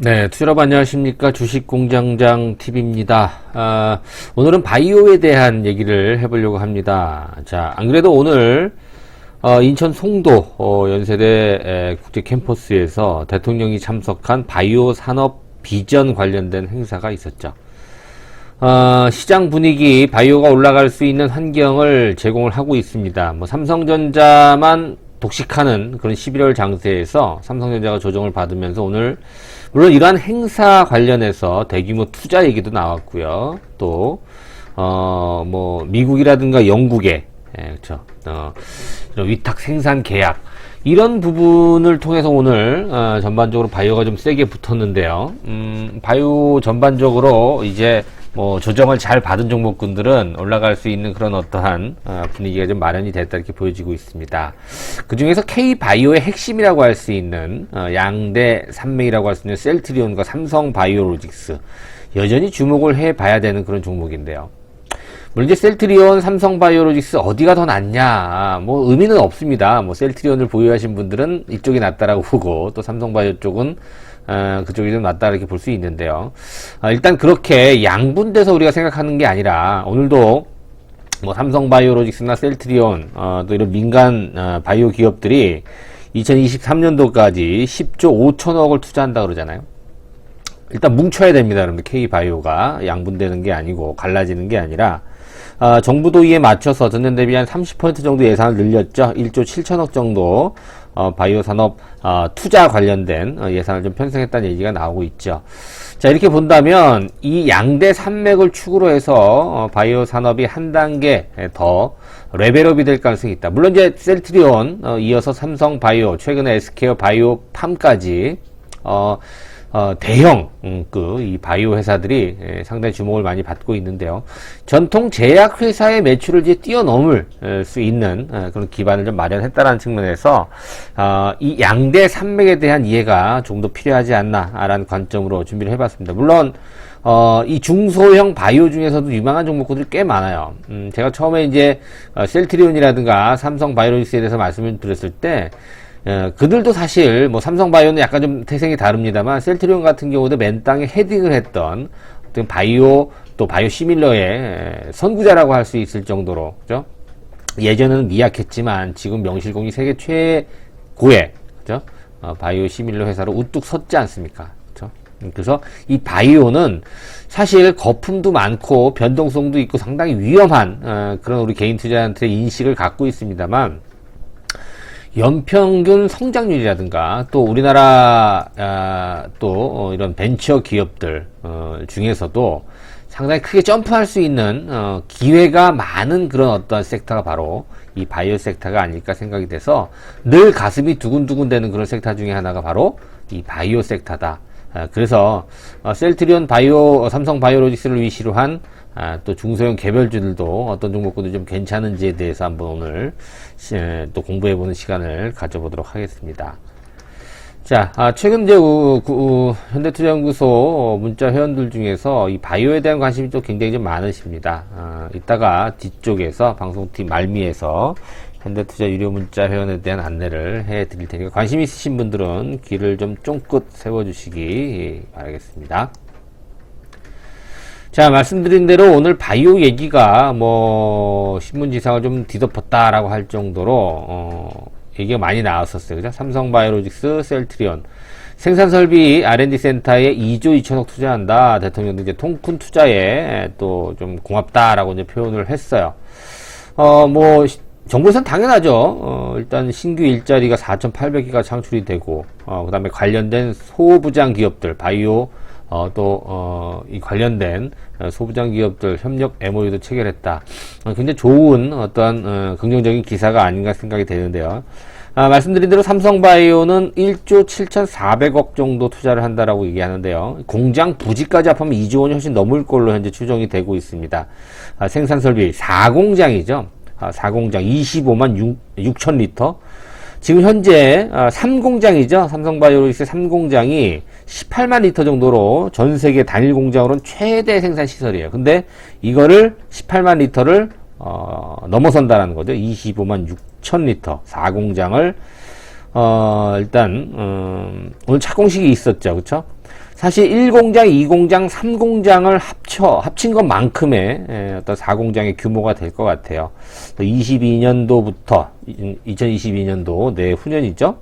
네, 투자러분 안녕하십니까. 주식공장장 TV입니다. 오늘은 바이오에 대한 얘기를 해보려고 합니다. 자, 안 그래도 오늘 인천 송도 연세대 국제 캠퍼스에서 대통령이 참석한 바이오 산업 비전 관련된 행사가 있었죠. 시장 분위기, 바이오가 올라갈 수 있는 환경을 제공을 하고 있습니다. 뭐 삼성전자만 독식하는 그런 11월 장세에서 삼성전자가 조정을 받으면서 오늘 물론 이러한 행사 관련해서 대규모 투자 얘기도 나왔고요. 또 뭐 미국이라든가 영국의 그렇죠. 이런 위탁 생산 계약 이런 부분을 통해서 오늘 전반적으로 바이오가 좀 세게 붙었는데요. 바이오 전반적으로 이제 뭐 조정을 잘 받은 종목군들은 올라갈 수 있는 그런 어떠한 분위기가 좀 마련이 됐다 이렇게 보여지고 있습니다. 그 중에서 K바이오의 핵심이라고 할 수 있는 양대 산맥이라고 할 수 있는 셀트리온과 삼성바이오로직스 여전히 주목을 해봐야 되는 그런 종목인데요. 물론 이제 셀트리온, 삼성바이오로직스 어디가 더 낫냐 뭐 의미는 없습니다. 뭐 셀트리온을 보유하신 분들은 이쪽이 낫다라고 보고 또 삼성바이오 쪽은 그쪽이 좀 낫다 이렇게 볼 수 있는데요. 일단 그렇게 양분돼서 우리가 생각하는 게 아니라 오늘도 뭐 삼성바이오로직스나 셀트리온 또 이런 민간 바이오 기업들이 2023년도까지 10조 5천억을 투자한다 그러잖아요. 일단 뭉쳐야 됩니다. 여러분들 K바이오가 양분되는 게 아니고 갈라지는 게 아니라 정부도 이에 맞춰서 전년 대비 한 30% 정도 예산을 늘렸죠. 1조 7천억 정도 바이오 산업 투자 관련된 예산을 좀 편성했다는 얘기가 나오고 있죠. 자, 이렇게 본다면 이 양대 산맥을 축으로 해서 바이오 산업이 한 단계 더 레벨업이 될 가능성이 있다. 물론 이제 셀트리온 이어서 삼성바이오 최근에 SK 바이오팜까지 대형 이 바이오 회사들이 상당히 주목을 많이 받고 있는데요. 전통 제약 회사의 매출을 이제 뛰어넘을 수 있는 그런 기반을 좀 마련했다는 측면에서 이 양대 산맥에 대한 이해가 좀 더 필요하지 않나라는 관점으로 준비를 해봤습니다. 물론 이 중소형 바이오 중에서도 유망한 종목들이 꽤 많아요. 제가 처음에 이제 셀트리온이라든가 삼성바이오로직스에 대해서 말씀을 드렸을 때 그들도 사실 뭐 삼성바이오는 약간 좀 태생이 다릅니다만 셀트리온 같은 경우도 맨 땅에 헤딩을 했던 어떤 바이오 또 바이오 시밀러의 선구자라고 할 수 있을 정도로 그죠? 예전에는 미약했지만 지금 명실공히 세계 최고의 그죠? 바이오 시밀러 회사로 우뚝 섰지 않습니까? 그죠? 그래서 이 바이오는 사실 거품도 많고 변동성도 있고 상당히 위험한 그런 우리 개인 투자자한테 인식을 갖고 있습니다만 연평균 성장률이라든가 또 우리나라 또 이런 벤처 기업들 중에서도 상당히 크게 점프할 수 있는 기회가 많은 그런 어떤 섹터가 바로 이 바이오 섹터가 아닐까 생각이 돼서 늘 가슴이 두근두근 되는 그런 섹터 중에 하나가 바로 이 바이오 섹터다. 그래서 셀트리온 바이오, 삼성바이오로직스를 위시로 한 또 중소형 개별주들도 어떤 종목군들이 좀 괜찮은지에 대해서 한번 오늘 또 공부해보는 시간을 가져보도록 하겠습니다. 자, 최근 이제 현대투자연구소 문자 회원들 중에서 이 바이오에 대한 관심이 또 굉장히 좀 많으십니다. 이따가 뒤쪽에서 방송팀 말미에서 현대투자 유료 문자 회원에 대한 안내를 해 드릴 테니까 관심 있으신 분들은 귀를 좀 쫑긋 세워주시기 바라겠습니다. 자, 말씀드린 대로 오늘 바이오 얘기가 뭐 신문지상을 좀 뒤덮었다라고 할 정도로 얘기가 많이 나왔었어요. 그죠? 삼성바이오로직스, 셀트리온 생산설비 R&D 센터에 2조 2천억 투자한다. 대통령도 이제 통큰 투자에 또 좀 고맙다라고 이제 표현을 했어요. 뭐 정부에서는 당연하죠. 일단 신규 일자리가 4,800개가 창출이 되고 그 다음에 관련된 소부장 기업들 바이오 이 관련된 소부장 기업들 협력 MOU도 체결했다. 굉장히 좋은 어떤 긍정적인 기사가 아닌가 생각이 되는데요. 말씀드린 대로 삼성바이오는 1조 7,400억 정도 투자를 한다라고 얘기하는데요. 공장 부지까지 합하면 2조 원이 훨씬 넘을 걸로 현재 추정이 되고 있습니다. 생산 설비 4공장이죠. 4공장 25만 6천 리터. 지금 현재 3공장이죠. 삼성바이오로직스 3공장이 18만 리터 정도로 전 세계 단일 공장으로는 최대 생산 시설이에요. 근데 이거를 18만 리터를 넘어선다라는 거죠. 25만 6천 리터 4공장을 일단 오늘 착공식이 있었죠, 그쵸? 사실 1공장, 2공장, 3공장을 합친 것만큼의 어떤 4공장의 규모가 될 것 같아요. 22년도부터 2022년도 내후년이죠.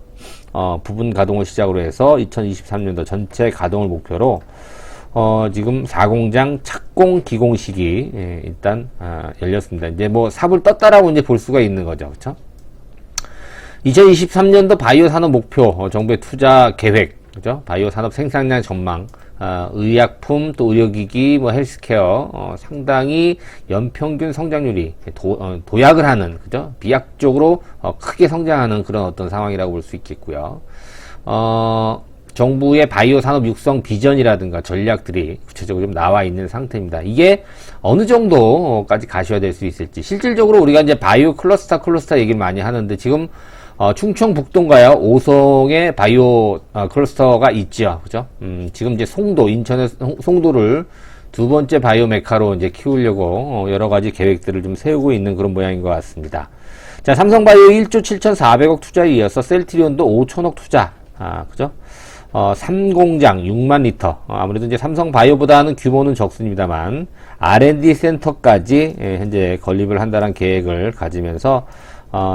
부분 가동을 시작으로 해서 2023년도 전체 가동을 목표로 지금 4공장 착공 기공식이 일단 열렸습니다. 이제 뭐 삽을 떴다라고 이제 볼 수가 있는 거죠, 그렇죠? 2023년도 바이오 산업 목표, 정부의 투자 계획, 그죠? 바이오 산업 생산량 전망, 의약품 또 의료기기, 뭐 헬스케어, 상당히 연평균 성장률이 도약을 하는, 그죠? 비약적으로 크게 성장하는 그런 어떤 상황이라고 볼 수 있겠고요. 정부의 바이오 산업 육성 비전이라든가 전략들이 구체적으로 좀 나와 있는 상태입니다. 이게 어느 정도까지 가셔야 될 수 있을지. 실질적으로 우리가 이제 바이오 클러스터 얘기를 많이 하는데 지금 충청북도인가요? 오송에 바이오 클러스터가 있죠. 그죠? 지금 이제 송도, 인천의 송도를 두 번째 바이오 메카로 이제 키우려고 여러 가지 계획들을 좀 세우고 있는 그런 모양인 것 같습니다. 자, 삼성바이오 1조 7,400억 투자에 이어서 셀트리온도 5천억 투자. 그죠? 3공장 6만 리터. 아무래도 이제 삼성바이오보다는 규모는 적습니다만, R&D 센터까지 현재 건립을 한다는 계획을 가지면서,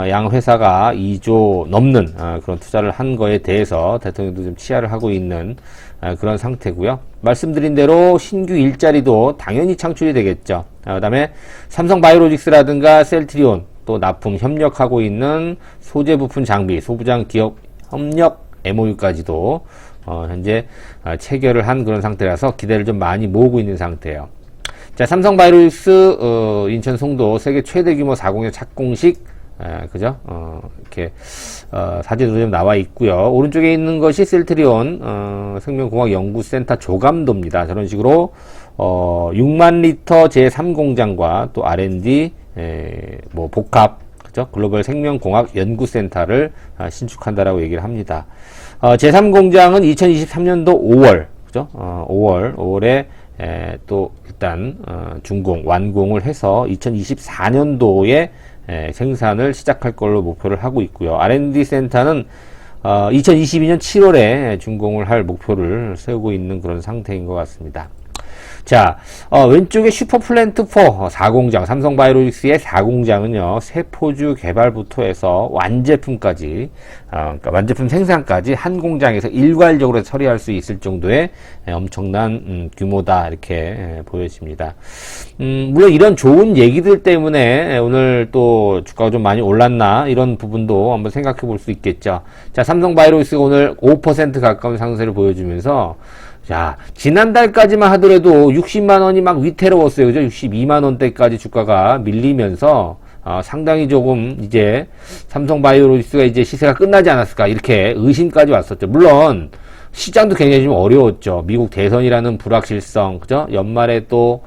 양 회사가 2조 넘는 그런 투자를 한 거에 대해서 대통령도 좀 치하를 하고 있는 그런 상태고요. 말씀드린 대로 신규 일자리도 당연히 창출이 되겠죠. 그 다음에 삼성바이오로직스라든가 셀트리온 또 납품 협력하고 있는 소재 부품 장비 소부장 기업 협력 MOU까지도 현재 체결을 한 그런 상태라서 기대를 좀 많이 모으고 있는 상태예요. 자, 삼성바이오로직스 인천 송도 세계 최대 규모 4공장 착공식 그죠? 이렇게 사진으로 좀 나와 있고요. 오른쪽에 있는 것이 셀트리온 생명공학 연구센터 조감도입니다. 저런 식으로 6만 리터 제3공장과 또 R&D 뭐 복합 그죠? 글로벌 생명공학 연구센터를 신축한다라고 얘기를 합니다. 제3공장은 2023년도 5월 그죠? 5월에 또 일단 완공을 해서 2024년도에 생산을 시작할 걸로 목표를 하고 있고요. R&D 센터는 2022년 7월에 준공을 할 목표를 세우고 있는 그런 상태인 것 같습니다. 자, 왼쪽에 슈퍼플랜트 4 4공장, 삼성바이오로직스의 4공장은요, 세포주 개발부터 해서 완제품까지, 그러니까 완제품 생산까지 한 공장에서 일괄적으로 처리할 수 있을 정도의 엄청난 규모다, 이렇게 보여집니다. 물론 이런 좋은 얘기들 때문에 오늘 또 주가가 좀 많이 올랐나, 이런 부분도 한번 생각해 볼 수 있겠죠. 자, 삼성바이오로직스가 오늘 5% 가까운 상승을 보여주면서, 자, 지난달까지만 하더라도 60만원이 막 위태로웠어요. 그죠? 62만원대까지 주가가 밀리면서, 상당히 조금 이제 삼성바이오로직스가 이제 시세가 끝나지 않았을까. 이렇게 의심까지 왔었죠. 물론, 시장도 굉장히 좀 어려웠죠. 미국 대선이라는 불확실성, 그죠? 연말에 또,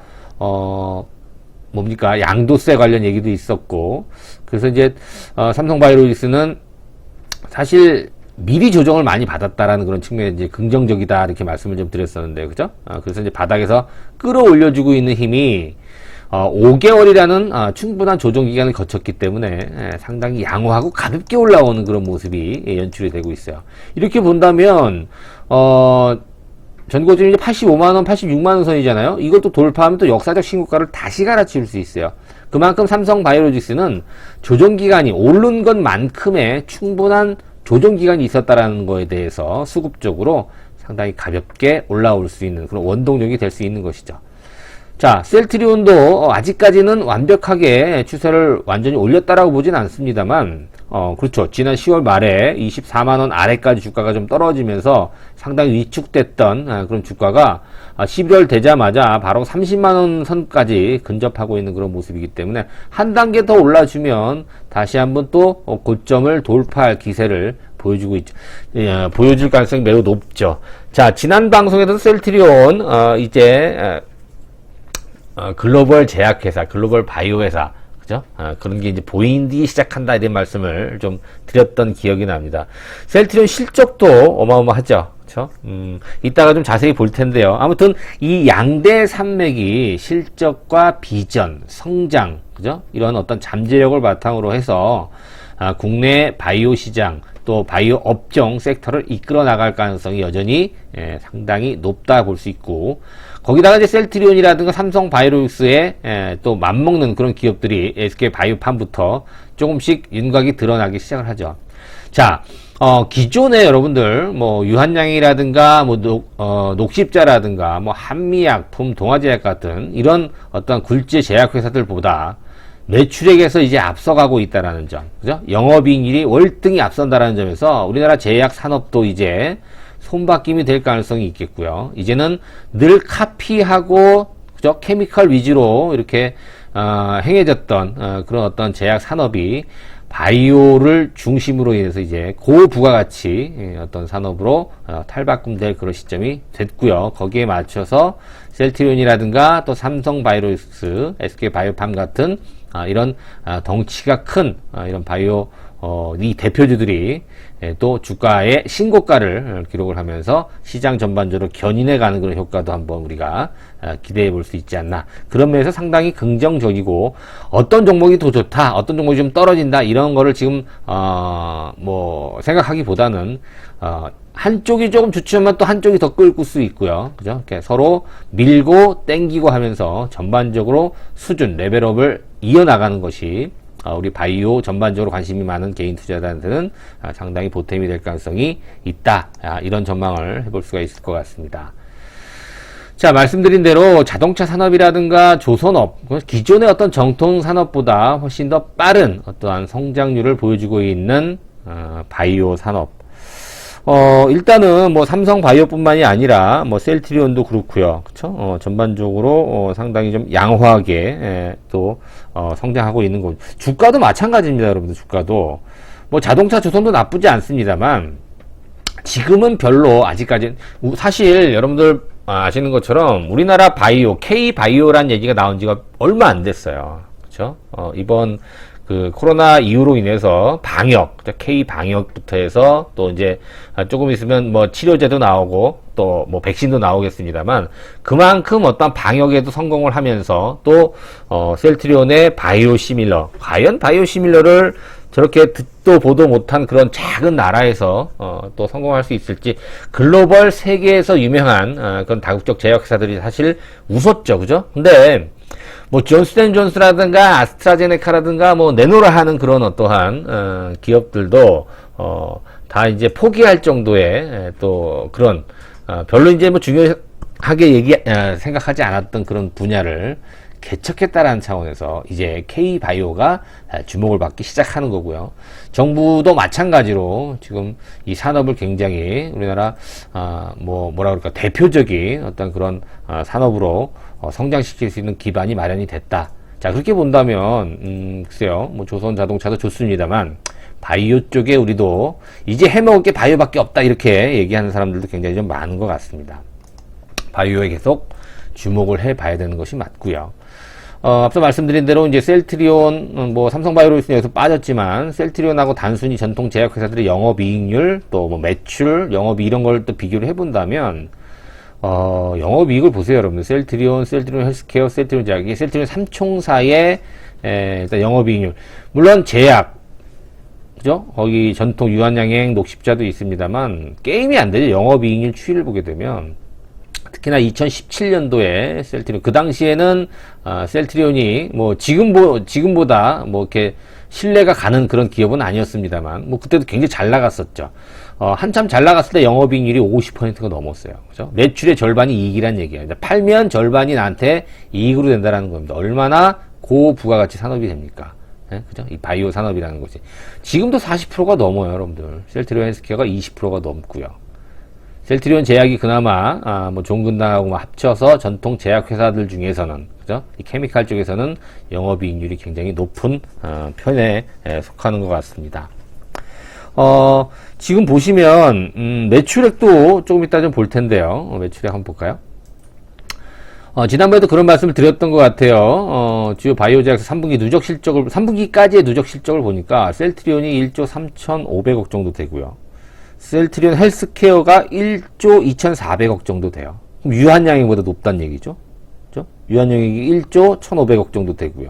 뭡니까? 양도세 관련 얘기도 있었고. 그래서 이제, 삼성바이오로직스는 사실, 미리 조정을 많이 받았다라는 그런 측면에 이제 긍정적이다 이렇게 말씀을 좀 드렸었는데 그죠? 그래서 이제 바닥에서 끌어올려주고 있는 힘이 5개월이라는 충분한 조정 기간을 거쳤기 때문에 상당히 양호하고 가볍게 올라오는 그런 모습이 연출이 되고 있어요. 이렇게 본다면 전고점이 이제 85만원, 86만원 선이잖아요. 이것도 돌파하면 또 역사적 신고가를 다시 갈아치울 수 있어요. 그만큼 삼성바이오로직스는 조정 기간이 오른 것만큼의 충분한 조정 기간이 있었다라는 거에 대해서 수급적으로 상당히 가볍게 올라올 수 있는 그런 원동력이 될 수 있는 것이죠. 자, 셀트리온도 아직까지는 완벽하게 추세를 완전히 올렸다라고 보진 않습니다만, 그렇죠. 지난 10월 말에 24만원 아래까지 주가가 좀 떨어지면서 상당히 위축됐던 그런 주가가 11월 되자마자 바로 30만원 선까지 근접하고 있는 그런 모습이기 때문에 한 단계 더 올라주면 다시 한번 또 고점을 돌파할 기세를 보여주고 있죠. 보여줄 가능성이 매우 높죠. 자, 지난 방송에서 셀트리온, 글로벌 제약회사, 글로벌 바이오회사, 그죠? 그런 게 이제 보이기 시작한다, 이런 말씀을 좀 드렸던 기억이 납니다. 셀트리온 실적도 어마어마하죠. 그쵸? 이따가 좀 자세히 볼 텐데요. 아무튼, 이 양대 산맥이 실적과 비전, 성장, 그죠? 이런 어떤 잠재력을 바탕으로 해서, 국내 바이오 시장, 또 바이오 업종 섹터를 이끌어 나갈 가능성이 여전히 상당히 높다 볼 수 있고, 거기다가 이제 셀트리온이라든가 삼성 바이오로직스에 또 맞먹는 그런 기업들이 SK 바이오팜부터 조금씩 윤곽이 드러나기 시작을 하죠. 자, 기존에 여러분들 뭐 유한양이라든가 뭐 녹십자라든가 뭐 한미약품, 동아제약 같은 이런 어떤 굴지의 제약 회사들보다 매출액에서 이제 앞서가고 있다라는 점, 그죠? 영업이익률이 월등히 앞선다라는 점에서 우리나라 제약 산업도 이제 손바뀜이 될 가능성이 있겠고요. 이제는 늘 카피하고, 그죠? 케미컬 위주로 이렇게 행해졌던 그런 어떤 제약 산업이 바이오를 중심으로 인해서 이제 고부가가치 어떤 산업으로 탈바꿈될 그런 시점이 됐고요. 거기에 맞춰서 셀트리온이라든가 또 삼성 바이오로직스, SK 바이오팜 같은 이런 덩치가 큰 이런 바이오 이 대표주들이 또 주가의 신고가를 기록을 하면서 시장 전반적으로 견인해가는 그런 효과도 한번 우리가 기대해 볼 수 있지 않나. 그런 면에서 상당히 긍정적이고, 어떤 종목이 더 좋다, 어떤 종목이 좀 떨어진다, 이런 거를 지금 뭐 생각하기보다는 한쪽이 조금 좋지만 또 한쪽이 더 끌고 수 있고요. 그죠? 이렇게 서로 밀고 땡기고 하면서 전반적으로 수준, 레벨업을 이어나가는 것이 우리 바이오 전반적으로 관심이 많은 개인 투자자들은 상당히 보탬이 될 가능성이 있다. 이런 전망을 해볼 수가 있을 것 같습니다. 자, 말씀드린 대로 자동차 산업이라든가 조선업, 기존의 어떤 정통 산업보다 훨씬 더 빠른 어떠한 성장률을 보여주고 있는 바이오 산업. 일단은 뭐 삼성 바이오뿐만이 아니라 뭐 셀트리온도 그렇고요. 그쵸? 전반적으로 상당히 좀 양호하게 또 성장하고 있는 거. 주가도 마찬가지입니다, 여러분들. 주가도 뭐 자동차 조선도 나쁘지 않습니다만 지금은 별로 아직까지, 사실 여러분들 아시는 것처럼 우리나라 바이오, K 바이오란 얘기가 나온 지가 얼마 안 됐어요. 그쵸? 이번 그 코로나 이후로 인해서 방역, K 방역부터 해서 또 이제 조금 있으면 뭐 치료제도 나오고 또 뭐 백신도 나오겠습니다만, 그만큼 어떤 방역에도 성공을 하면서 또 셀트리온의 바이오시밀러, 과연 바이오시밀러를 저렇게 듣도 보도 못한 그런 작은 나라에서 또 성공할 수 있을지, 글로벌 세계에서 유명한 그런 다국적 제약회사들이 사실 웃었죠, 그죠? 근데 뭐 존스앤존스라든가 아스트라제네카라든가 뭐 내노라 하는 그런 어떠한 기업들도 다 이제 포기할 정도의 또 그런 별로 이제 뭐 중요하게 생각하지 않았던 그런 분야를 개척했다라는 차원에서 이제 K바이오가 주목을 받기 시작하는 거고요. 정부도 마찬가지로 지금 이 산업을 굉장히 우리나라 뭐라 그럴까, 대표적인 어떤 그런 산업으로 성장시킬 수 있는 기반이 마련이 됐다. 자, 그렇게 본다면 글쎄요, 뭐 조선 자동차도 좋습니다만 바이오 쪽에 우리도 이제 해먹을 게 바이오밖에 없다, 이렇게 얘기하는 사람들도 굉장히 좀 많은 것 같습니다. 바이오에 계속 주목을 해봐야 되는 것이 맞고요. 앞서 말씀드린 대로 이제 셀트리온, 뭐 삼성바이오로직스는 여기서 빠졌지만 셀트리온하고 단순히 전통 제약회사들의 영업이익률, 또 뭐 매출, 영업이익 이런 걸 또 비교를 해본다면 영업이익을 보세요, 여러분들. 셀트리온 헬스케어, 셀트리온 제약이 셀트리온 삼총사의 일단 영업이익률, 물론 제약, 그죠? 거기 전통 유한양행, 녹십자도 있습니다만 게임이 안 되죠. 영업이익률 추이를 보게 되면. 특히나 2017년도에 셀트리온, 그 당시에는 셀트리온이 뭐 지금보다 뭐 이렇게 신뢰가 가는 그런 기업은 아니었습니다만, 뭐 그때도 굉장히 잘 나갔었죠. 한참 잘 나갔을 때 영업이익률이 50%가 넘었어요. 그죠? 매출의 절반이 이익이란 얘기예요. 팔면 절반이 나한테 이익으로 된다라는 겁니다. 얼마나 고부가가치 산업이 됩니까? 네? 그죠? 이 바이오 산업이라는 것이. 지금도 40%가 넘어요, 여러분들. 셀트리온 헬스케어가 20%가 넘고요. 셀트리온 제약이 그나마 뭐 종근당하고 뭐 합쳐서 전통 제약회사들 중에서는, 그죠? 이 케미칼 쪽에서는 영업이익률이 굉장히 높은 편에 속하는 것 같습니다. 지금 보시면 매출액도 조금 이따 좀 볼 텐데요. 매출액 한번 볼까요? 지난번에도 그런 말씀을 드렸던 것 같아요. 주요 바이오 제약사 3분기 누적 실적을, 3분기까지의 누적 실적을 보니까 셀트리온이 1조 3,500억 정도 되고요. 셀트리온 헬스케어가 1조 2,400억 정도 돼요. 그럼 유한양행보다 높다는 얘기죠. 그죠? 유한양행이 1조 1,500억 정도 되고요.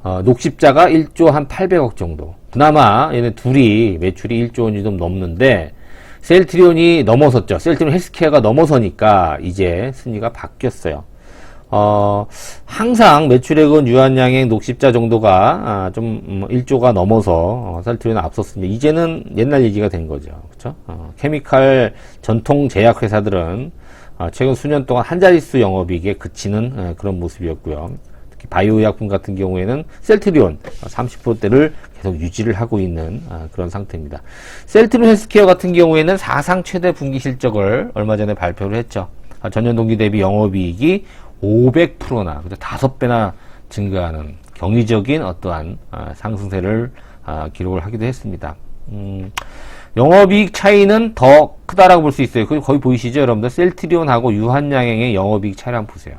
녹십자가 1조 한 800억 정도. 그나마 얘네 둘이 매출이 1조 원이 좀 넘는데 셀트리온이 넘어섰죠. 셀트리온 헬스케어가 넘어서니까 이제 순위가 바뀌었어요. 항상 매출액은 유한양행 녹십자 정도가 좀 1조가 넘어서 셀트리온을 앞섰습니다. 이제는 옛날 얘기가 된 거죠. 그렇죠? 케미칼 전통 제약 회사들은 최근 수년 동안 한 자릿수 영업이익에 그치는 그런 모습이었고요. 특히 바이오 의약품 같은 경우에는 셀트리온 30%대를 계속 유지를 하고 있는 그런 상태입니다. 셀트리온 헬스케어 같은 경우에는 사상 최대 분기 실적을 얼마 전에 발표를 했죠. 전년 동기 대비 영업이익이 500%나, 5배나 증가하는 경이적인 어떠한 상승세를 기록을 하기도 했습니다. 영업이익 차이는 더 크다라고 볼 수 있어요. 거기 보이시죠, 여러분들? 셀트리온하고 유한양행의 영업이익 차이를 한번 보세요.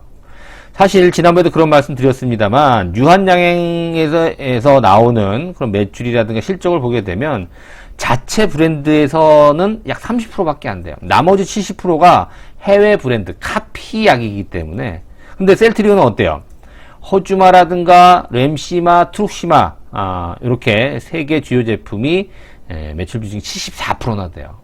사실 지난번에도 그런 말씀 드렸습니다만 유한양행에서 나오는 그런 매출이라든가 실적을 보게 되면 자체 브랜드에서는 약 30%밖에 안 돼요. 나머지 70%가 해외 브랜드 카피약이기 때문에. 근데 셀트리온은 어때요? 허주마라든가 램시마, 트룩시마 이렇게 세 개 주요 제품이 매출 비중이 74%나 돼요.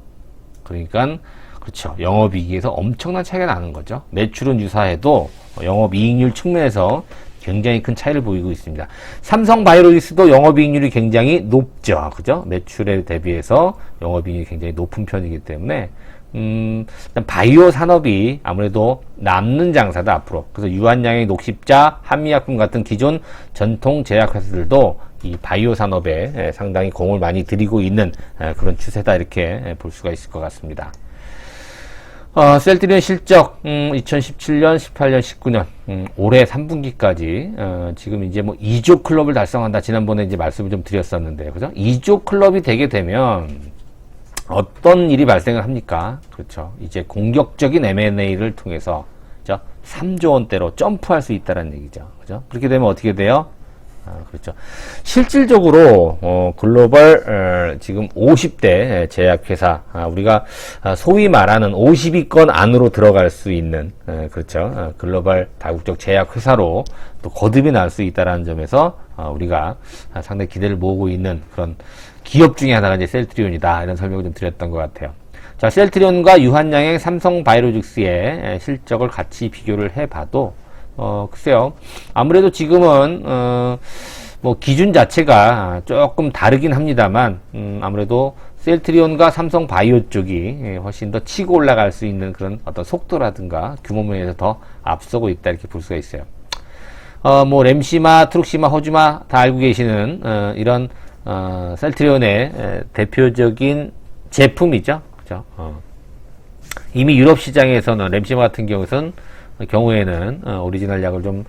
그러니까 그렇죠. 영업이익에서 엄청난 차이가 나는 거죠. 매출은 유사해도 영업이익률 측면에서 굉장히 큰 차이를 보이고 있습니다. 삼성바이오로직스도 영업이익률이 굉장히 높죠. 그죠? 매출에 대비해서 영업이익률이 굉장히 높은 편이기 때문에 바이오 산업이 아무래도 남는 장사다 앞으로. 그래서 유한양행, 녹십자, 한미약품 같은 기존 전통 제약 회사들도 이 바이오 산업에 상당히 공을 많이 들이고 있는 그런 추세다 이렇게 볼 수가 있을 것 같습니다. 셀트리온 실적 2017년, 18년, 19년 올해 3분기까지 지금 이제 뭐 2조 클럽을 달성한다. 지난번에 이제 말씀을 좀 드렸었는데, 그죠? 2조 클럽이 되게 되면 어떤 일이 발생을 합니까? 그렇죠. 이제 공격적인 M&A를 통해서, 그죠? 3조 원대로 점프할 수 있다는 얘기죠. 그죠? 그렇게 되면 어떻게 돼요? 그렇죠. 실질적으로 글로벌 지금 50대 제약회사, 우리가 소위 말하는 50위권 안으로 들어갈 수 있는 그렇죠. 글로벌 다국적 제약회사로 또 거듭이 날 수 있다는 점에서 우리가 상당히 기대를 모으고 있는 그런 기업 중에 하나가 이제 셀트리온이다, 이런 설명을 좀 드렸던 것 같아요. 자, 셀트리온과 유한양행, 삼성바이오로직스의 실적을 같이 비교를 해봐도 글쎄요. 아무래도 지금은, 뭐, 기준 자체가 조금 다르긴 합니다만, 아무래도 셀트리온과 삼성 바이오 쪽이 훨씬 더 치고 올라갈 수 있는 그런 어떤 속도라든가 규모 면에서 더 앞서고 있다, 이렇게 볼 수가 있어요. 뭐, 램시마, 트룩시마, 허주마 다 알고 계시는, 이런, 셀트리온의 대표적인 제품이죠. 그죠? 이미 유럽 시장에서는 램시마 같은 경우에는 오리지널 약을 좀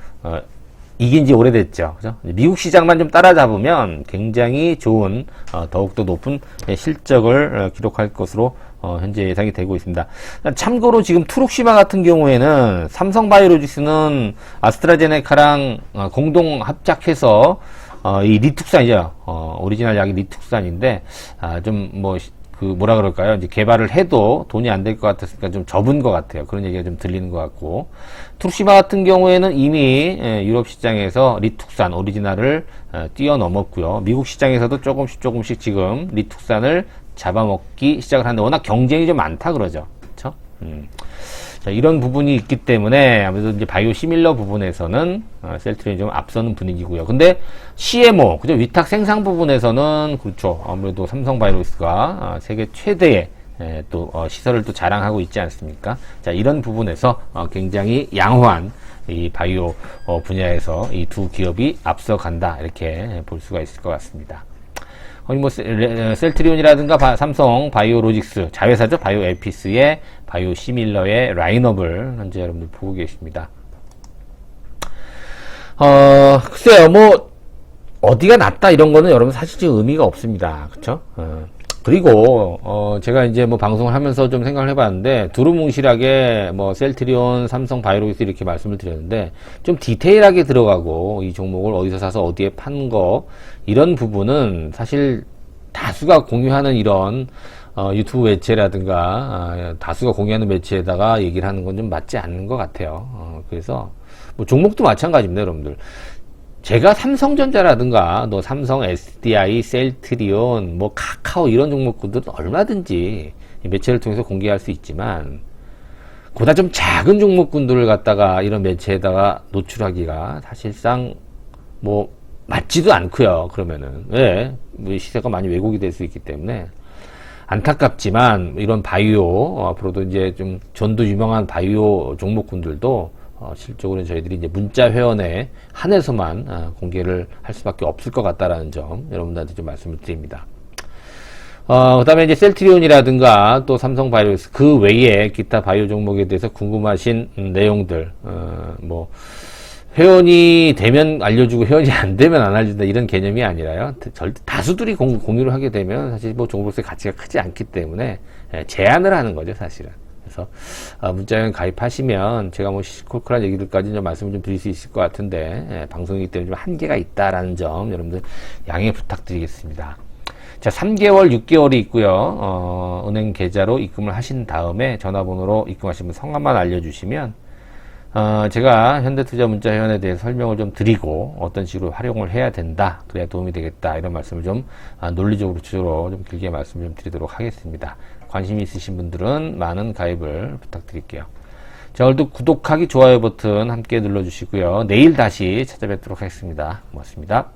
이긴 지 오래됐죠. 그죠? 미국 시장만 좀 따라잡으면 굉장히 좋은 더욱더 높은 실적을 기록할 것으로 현재 예상이 되고 있습니다. 참고로 지금 트룩시마 같은 경우에는 삼성바이오로직스는 아스트라제네카랑 공동 합작해서 이 리툭산이죠. 오리지널 약이 리툭산인데 좀 뭐 그 뭐라 그럴까요? 이제 개발을 해도 돈이 안 될 것 같았으니까 좀 접은 것 같아요. 그런 얘기가 좀 들리는 것 같고, 트룩시마 같은 경우에는 이미 유럽 시장에서 리툭산 오리지널을 뛰어넘었고요. 미국 시장에서도 조금씩 지금 리툭산을 잡아먹기 시작을 하는데 워낙 경쟁이 좀 많다 그러죠. 그렇죠? 자, 이런 부분이 있기 때문에 아무래도 이제 바이오 시밀러 부분에서는 셀트리온이 좀 앞서는 분위기고요. 근데 CMO, 그죠? 위탁 생산 부분에서는 그렇죠. 아무래도 삼성바이오로직스가 세계 최대의 또 시설을 또 자랑하고 있지 않습니까? 자, 이런 부분에서 굉장히 양호한 이 바이오 분야에서 이 두 기업이 앞서간다, 이렇게 볼 수가 있을 것 같습니다. 뭐 셀트리온이라든가 삼성 바이오로직스 자회사죠. 바이오 에피스의 바이오 시밀러의 라인업을 현재 여러분들 보고 계십니다. 글쎄요, 뭐 어디가 낫다 이런 거는 여러분 사실 지금 의미가 없습니다. 그렇죠? 그리고 제가 이제 뭐 방송을 하면서 좀 생각을 해봤는데 두루뭉실하게 뭐 셀트리온, 삼성 바이오로직스 이렇게 말씀을 드렸는데 좀 디테일하게 들어가고 이 종목을 어디서 사서 어디에 판 거 이런 부분은 사실 다수가 공유하는 이런 유튜브 매체라든가 다수가 공유하는 매체에다가 얘기를 하는 건 좀 맞지 않는 것 같아요. 그래서 뭐 종목도 마찬가지입니다, 여러분들. 제가 삼성전자라든가 너 삼성 SDI, 셀트리온, 뭐 카카오 이런 종목군들은 얼마든지 매체를 통해서 공개할 수 있지만 보다 좀 작은 종목군들을 갖다가 이런 매체에다가 노출하기가 사실상 뭐 맞지도 않고요. 그러면은 시세가 많이 왜곡이 될 수 있기 때문에 안타깝지만 이런 바이오 앞으로도 이제 좀 전도 유명한 바이오 종목군들도 실적으로 저희들이 이제 문자 회원에 한해서만 공개를 할 수밖에 없을 것 같다라는 점 여러분들한테 좀 말씀을 드립니다. 그 다음에 이제 셀트리온이라든가 또 삼성바이오로스 그 외에 기타 바이오 종목에 대해서 궁금하신 내용들, 뭐, 회원이 되면 알려주고 회원이 안 되면 안 알려준다 이런 개념이 아니라요. 절대 다수들이 공유를 하게 되면 사실 뭐 종목의 가치가 크지 않기 때문에 제한을 하는 거죠, 사실은. 그래서 문자회원 가입하시면 제가 뭐 시시콜콜한 얘기들까지 좀 말씀을 좀 드릴 수 있을 것 같은데 방송이기 때문에 좀 한계가 있다라는 점 여러분들 양해 부탁드리겠습니다. 자, 3개월, 6개월이 있고요. 은행 계좌로 입금을 하신 다음에 전화번호로 입금하시면 성함만 알려주시면 제가 현대투자 문자회원에 대해 설명을 좀 드리고 어떤 식으로 활용을 해야 된다. 그래야 도움이 되겠다. 이런 말씀을 좀 논리적으로 주로 좀 길게 말씀을 좀 드리도록 하겠습니다. 관심 있으신 분들은 많은 가입을 부탁드릴게요. 자, 오늘도 구독하기, 좋아요 버튼 함께 눌러주시고요. 내일 다시 찾아뵙도록 하겠습니다. 고맙습니다.